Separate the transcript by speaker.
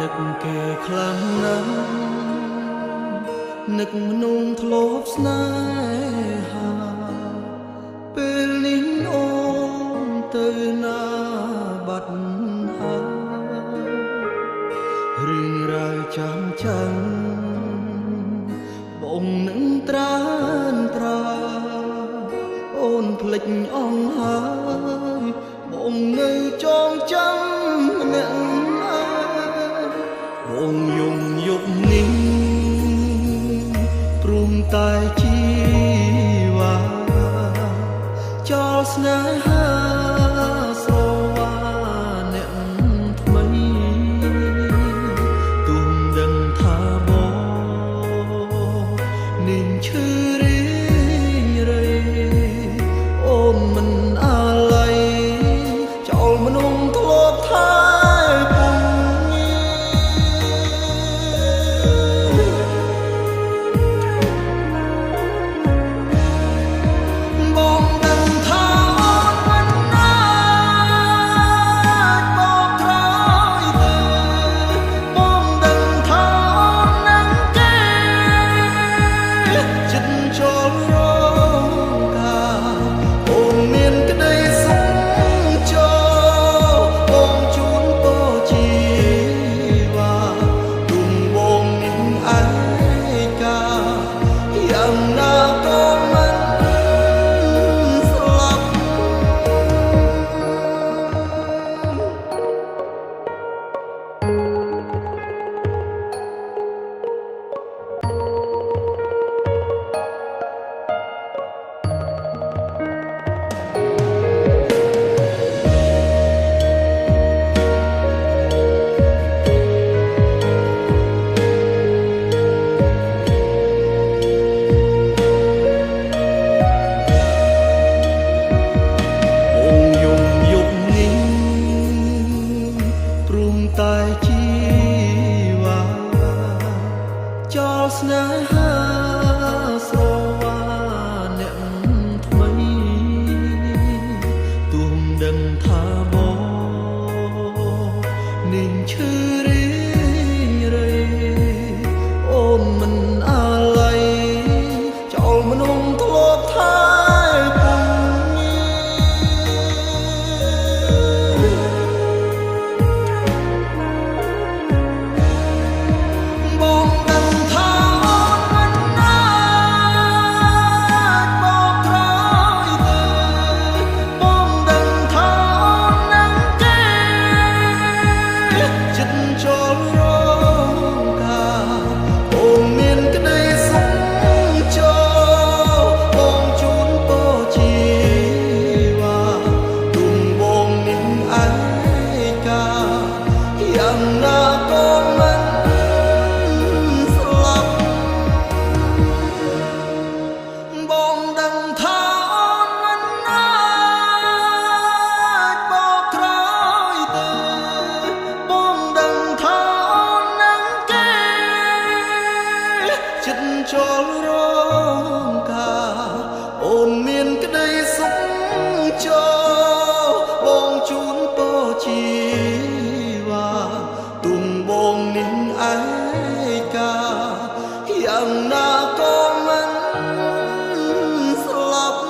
Speaker 1: នឹកគេខ្លាំងណាស់នឹកមនុស្សធ្លាប់ស្នេហាពេលនេះអូនទៅណាបាត់ហើយរឿងរ៉ាវចាំចាំបងនឹងត្រានត្រាអូនភ្លេចអងហើយបងនៅចងចាំម្នាក់បងយំយប់នេះព្រមតែជីវ៉ាចោលស្នេហាស្រវាអ្នកថ្មីទុំដឹងថាបងនឹងឈឺរីរៃអូនមិនអាឡ័យចោលមនុស្សធ្លាប់ថាតែជីវ៉ាចោលស្នេហាស្រវាអ្នកថ្មីទុំដឹងថាបងនឹងឈឺរីរៃអូនមិនអាឡ័យចោលមនុស្សធ្លាប់ថាចូលរងការអូនមានក្តីសុខចូលបងជូនពរជីវ៉ាទុំបងនឹងឯកាយ៉ាងណាក៏មិនស្លាប់